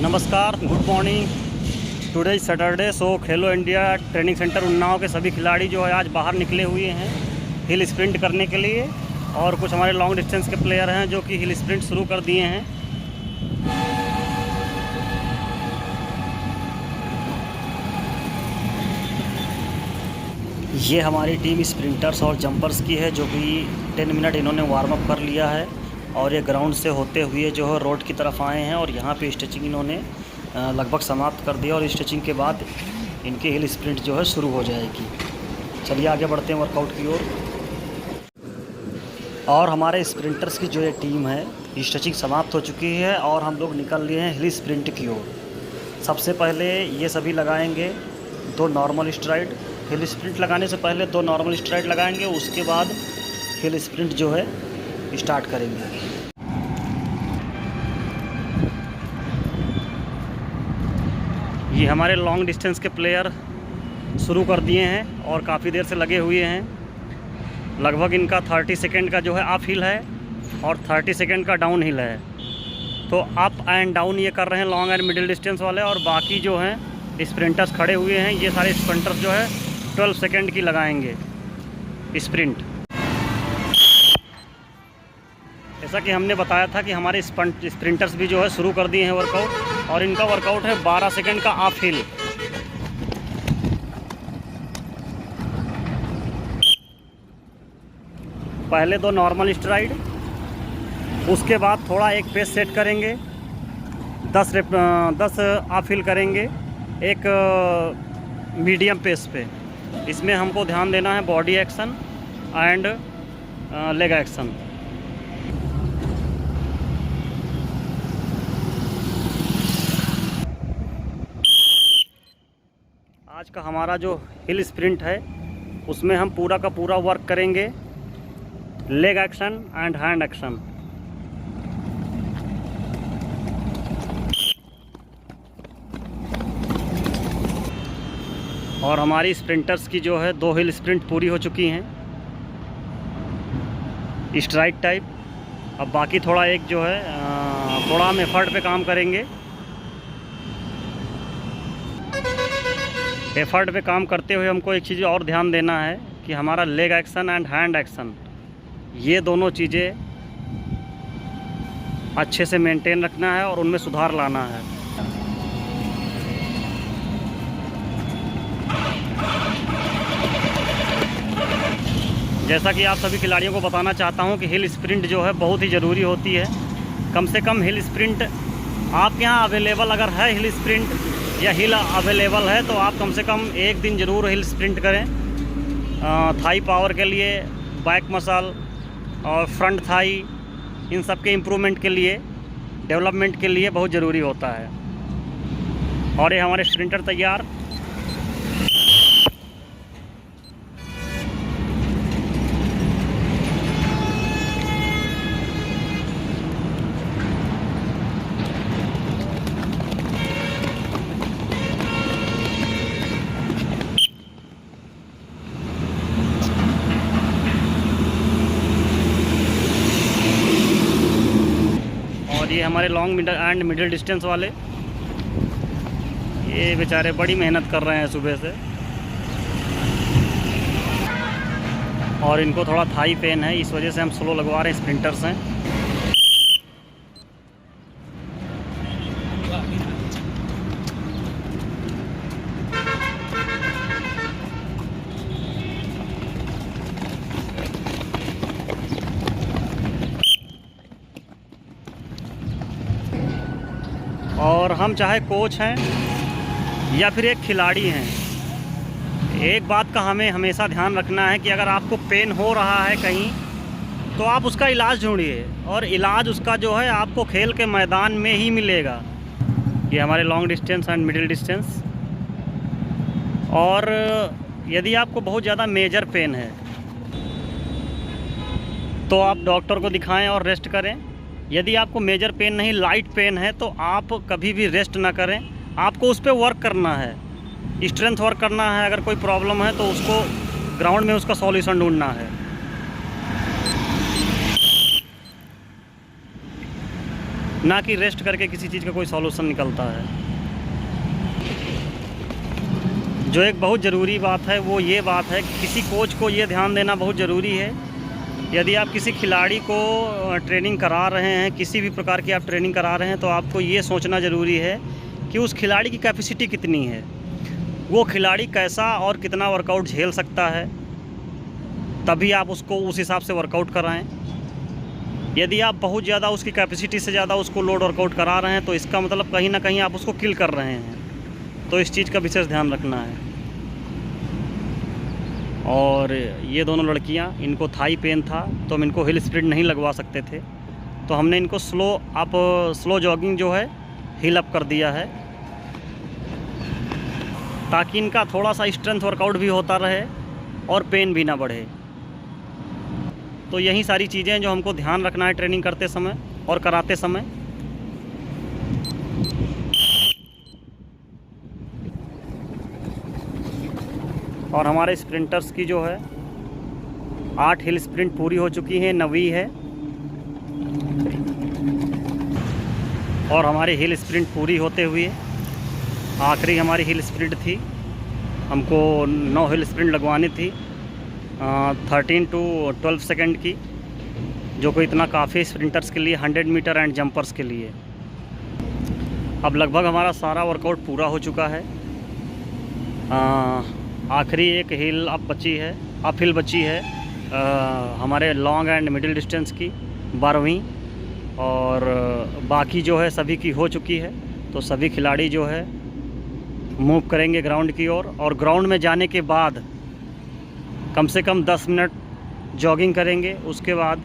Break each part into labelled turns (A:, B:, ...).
A: नमस्कार, good morning. Today Saturday, सो खेलो India training centre Unnao के सभी खिलाड़ी जो है आज बाहर निकले हुए हैं हिल स्प्रिंट करने के लिए। और कुछ हमारे लॉन्ग डिस्टेंस के प्लेयर हैं जो कि हिल स्प्रिंट शुरू कर दिए हैं। ये हमारी टीम स्प्रिंटर्स और जंपर्स की है जो कि 10 मिनट इन्होंने वार्म अप कर लिया है और ये ग्राउंड से होते हुए जो है रोड की तरफ आए हैं और यहाँ पे स्ट्रेचिंग इन्होंने लगभग समाप्त कर दिया और स्ट्रेचिंग के बाद इनकी हिल स्प्रिंट जो है शुरू हो जाएगी। चलिए आगे बढ़ते हैं वर्कआउट की ओर। और हमारे स्प्रिंटर्स की जो ये टीम है स्ट्रेचिंग समाप्त हो चुकी है और हम लोग निकल लिए हैं हिल स्प्रिंट की ओर। सबसे पहले ये सभी लगाएंगे 2 नॉर्मल स्ट्राइड। हिल स्प्रिंट लगाने से पहले 2 नॉर्मल स्ट्राइड लगाएंगे, उसके बाद हिल स्प्रिंट जो है स्टार्ट करेंगे। ये हमारे लॉन्ग डिस्टेंस के प्लेयर शुरू कर दिए हैं और काफ़ी देर से लगे हुए हैं। लगभग इनका 30 सेकेंड का जो है अप हिल है और 30 सेकेंड का डाउन हिल है। तो अप एंड डाउन ये कर रहे हैं लॉन्ग एंड मिडिल डिस्टेंस वाले, और बाकी जो हैं स्प्रिंटर्स खड़े हुए हैं। ये सारे स्प्रिंटर्स जो है 12 सेकेंड की लगाएंगे स्प्रिंट। जैसा कि हमने बताया था कि हमारे स्प्रिंटर्स भी जो है शुरू कर दिए हैं वर्कआउट, और इनका वर्कआउट है 12 सेकंड का अप हिल। पहले 2 नॉर्मल स्ट्राइड, उसके बाद थोड़ा एक पेस सेट करेंगे, 10 अप हिल करेंगे एक मीडियम पेस पे। इसमें हमको ध्यान देना है body action and leg action. आज का हमारा जो हिल स्प्रिंट है उसमें हम पूरा का पूरा वर्क करेंगे leg action and hand action. और हमारी स्प्रिंटर्स की जो है 2 हिल स्प्रिंट पूरी हो चुकी हैं स्ट्राइड टाइप। अब बाकी थोड़ा एक जो है थोड़ा हम एफर्ट पे काम करेंगे। एफर्ट पे काम करते हुए हमको एक चीज़ और ध्यान देना है कि हमारा leg action and hand action, ये दोनों चीज़ें अच्छे से मेंटेन रखना है और उनमें सुधार लाना है। जैसा कि आप सभी खिलाड़ियों को बताना चाहता हूं कि हिल स्प्रिंट जो है बहुत ही ज़रूरी होती है। कम से कम हिल स्प्रिंट आपके यहाँ अवेलेबल अगर है, हिल स्प्रिंट या हिल अवेलेबल है, तो आप कम से कम एक दिन ज़रूर हिल स्प्रिंट करें। थाई पावर के लिए, बैक मसल और फ्रंट थाई, इन सब के इम्प्रूवमेंट के लिए, डेवलपमेंट के लिए बहुत ज़रूरी होता है। और ये हमारे स्प्रिंटर तैयार। ये हमारे लॉन्ग एंड मिडिल डिस्टेंस वाले, ये बेचारे बड़ी मेहनत कर रहे हैं सुबह से, और इनको थोड़ा थाई पेन है, इस वजह से हम स्लो लगवा रहे हैं। स्प्रिंटर्स हैं। और हम चाहे कोच हैं या फिर एक खिलाड़ी हैं, एक बात का हमें हमेशा ध्यान रखना है कि अगर आपको पेन हो रहा है कहीं तो आप उसका इलाज ढूंढिए, और इलाज उसका जो है आपको खेल के मैदान में ही मिलेगा। ये हमारे long distance and middle distance. और यदि आपको बहुत ज़्यादा मेजर पेन है तो आप डॉक्टर को दिखाएं और रेस्ट करें। यदि आपको मेजर पेन नहीं, लाइट पेन है, तो आप कभी भी रेस्ट ना करें। आपको उस पर वर्क करना है, स्ट्रेंथ वर्क करना है। अगर कोई प्रॉब्लम है तो उसको ग्राउंड में उसका सॉल्यूशन ढूंढना है। ना कि रेस्ट करके किसी चीज़ का कोई सॉल्यूशन निकलता है। जो एक बहुत ज़रूरी बात है वो ये बात है कि किसी कोच को ये ध्यान देना बहुत ज़रूरी है, यदि आप किसी खिलाड़ी को ट्रेनिंग करा रहे हैं, किसी भी प्रकार की आप ट्रेनिंग करा रहे हैं, तो आपको ये सोचना ज़रूरी है कि उस खिलाड़ी की कैपेसिटी कितनी है, वो खिलाड़ी कैसा और कितना वर्कआउट झेल सकता है, तभी आप उसको उस हिसाब से वर्कआउट कराएं। यदि आप बहुत ज़्यादा उसकी कैपेसिटी से ज़्यादा उसको लोड वर्कआउट करा रहे हैं, तो इसका मतलब कहीं ना कहीं आप उसको किल कर रहे हैं। तो इस चीज़ का विशेष ध्यान रखना है। और ये दोनों लड़कियां, इनको थाई पेन था तो हम इनको हिल स्प्रिंट नहीं लगवा सकते थे, तो हमने इनको स्लो जॉगिंग जो है हिल अप कर दिया है, ताकि इनका थोड़ा सा स्ट्रेंथ वर्कआउट भी होता रहे और पेन भी ना बढ़े। तो यही सारी चीज़ें जो हमको ध्यान रखना है ट्रेनिंग करते समय और कराते समय। और हमारे स्प्रिंटर्स की जो है 8 हिल स्प्रिंट पूरी हो चुकी हैं, 9वीं है। और हमारी हिल स्प्रिंट पूरी होते हुए आखिरी हमारी हिल स्प्रिंट थी, हमको 9 हिल स्प्रिंट लगवानी थी 13 to 12 सेकंड की, जो कि इतना काफ़ी स्प्रिंटर्स के लिए, 100 मीटर एंड जंपर्स के लिए। अब लगभग हमारा सारा वर्कआउट पूरा हो चुका है। आखिरी एक हिल अप हिल बची है हमारे लॉन्ग एंड मिडिल डिस्टेंस की 12वीं, और बाकी जो है सभी की हो चुकी है। तो सभी खिलाड़ी जो है मूव करेंगे ग्राउंड की ओर, और ग्राउंड में जाने के बाद कम से कम 10 मिनट जॉगिंग करेंगे। उसके बाद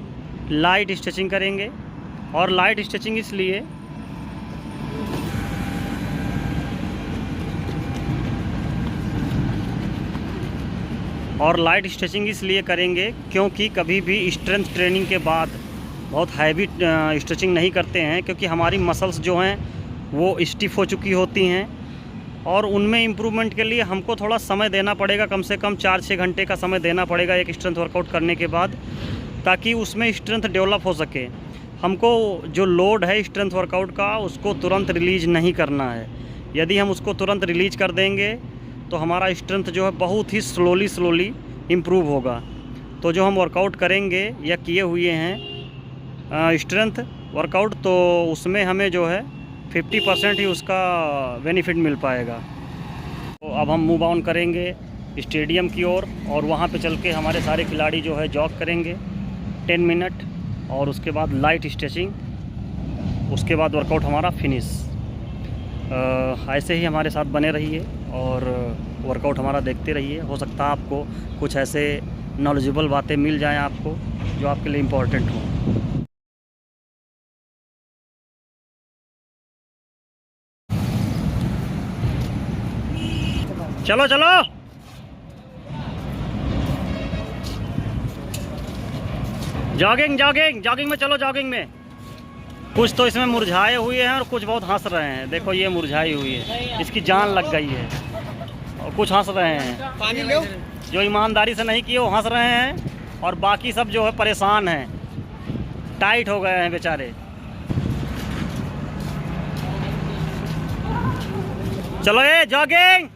A: लाइट स्ट्रेचिंग करेंगे। और लाइट स्ट्रेचिंग इसलिए करेंगे क्योंकि कभी भी स्ट्रेंथ ट्रेनिंग के बाद बहुत हैवी स्ट्रेचिंग नहीं करते हैं, क्योंकि हमारी मसल्स जो हैं वो स्टिफ हो चुकी होती हैं, और उनमें इम्प्रूवमेंट के लिए हमको थोड़ा समय देना पड़ेगा, कम से कम 4-6 घंटे का समय देना पड़ेगा एक स्ट्रेंथ वर्कआउट करने के बाद, ताकि उसमें स्ट्रेंथ डेवलप हो सके। हमको जो लोड है स्ट्रेंथ वर्कआउट का, उसको तुरंत रिलीज नहीं करना है। यदि हम उसको तुरंत रिलीज कर देंगे तो हमारा स्ट्रेंथ जो है बहुत ही स्लोली इम्प्रूव होगा। तो जो हम वर्कआउट करेंगे या किए हुए हैं स्ट्रेंथ वर्कआउट, तो उसमें हमें जो है 50% ही उसका बेनिफिट मिल पाएगा। तो अब हम मूव ऑन करेंगे स्टेडियम की ओर, और वहाँ पे चल के हमारे सारे खिलाड़ी जो है जॉग करेंगे 10 मिनट, और उसके बाद लाइट स्ट्रेचिंग, उसके बाद वर्कआउट हमारा फिनिश। ऐसे ही हमारे साथ बने रहिए और वर्कआउट हमारा देखते रहिए। हो सकता है आपको कुछ ऐसे नॉलेजेबल बातें मिल जाएं आपको जो आपके लिए इम्पोर्टेंट हो। चलो चलो, जॉगिंग में चलो। जॉगिंग में कुछ तो इसमें मुरझाए हुए हैं और कुछ बहुत हंस रहे हैं। देखो ये मुरझाई हुई है, इसकी जान लग गई है, और कुछ हंस रहे हैं।
B: पानी लो।
A: जो ईमानदारी से नहीं किए वो हंस रहे हैं, और बाकी सब जो है परेशान हैं, टाइट हो गए हैं बेचारे। चलो ये जॉगिंग।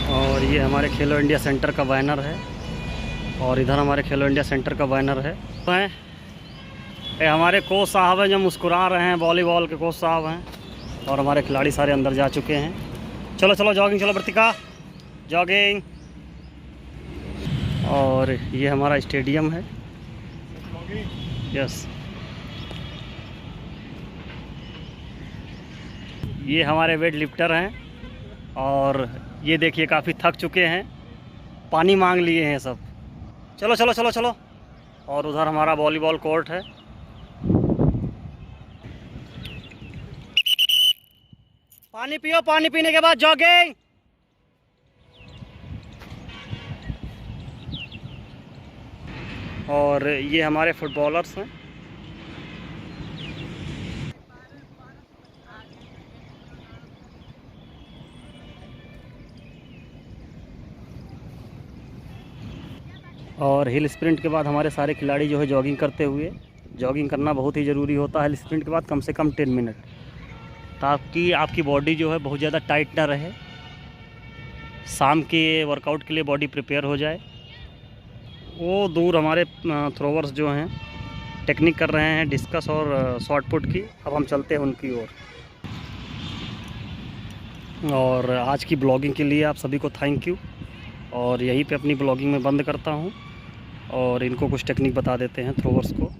A: और ये हमारे खेलो इंडिया सेंटर का बैनर है, और इधर हमारे खेलो इंडिया सेंटर का बैनर है। ये हमारे कोच साहब हैं जो मुस्कुरा रहे हैं, वॉलीबॉल के कोच साहब हैं, और हमारे खिलाड़ी सारे अंदर जा चुके हैं। चलो जॉगिंग, चलो वर्तिका जॉगिंग। और ये हमारा स्टेडियम है। यस, ये हमारे वेट लिफ्टर हैं, और ये देखिए काफ़ी थक चुके हैं, पानी मांग लिए हैं सब। चलो। और उधर हमारा वॉलीबॉल कोर्ट है। पानी पियो, पानी पीने के बाद जॉगिंग। और ये हमारे फुटबॉलर्स हैं। और हिल स्प्रिंट के बाद हमारे सारे खिलाड़ी जो है जॉगिंग करते हुए, जॉगिंग करना बहुत ही ज़रूरी होता है हिल स्प्रिंट के बाद, कम से कम 10 मिनट, ताकि आपकी बॉडी जो है बहुत ज़्यादा टाइट ना रहे, शाम के वर्कआउट के लिए बॉडी प्रिपेयर हो जाए। वो दूर हमारे थ्रोवर्स जो हैं टेक्निक कर रहे हैं डिस्कस और शॉट पुट की, अब हम चलते हैं उनकी ओर। और आज की ब्लॉगिंग के लिए आप सभी को थैंक यू, और यहीं पे अपनी ब्लॉगिंग में बंद करता हूँ और इनको कुछ टेक्निक बता देते हैं थ्रोवर्स को।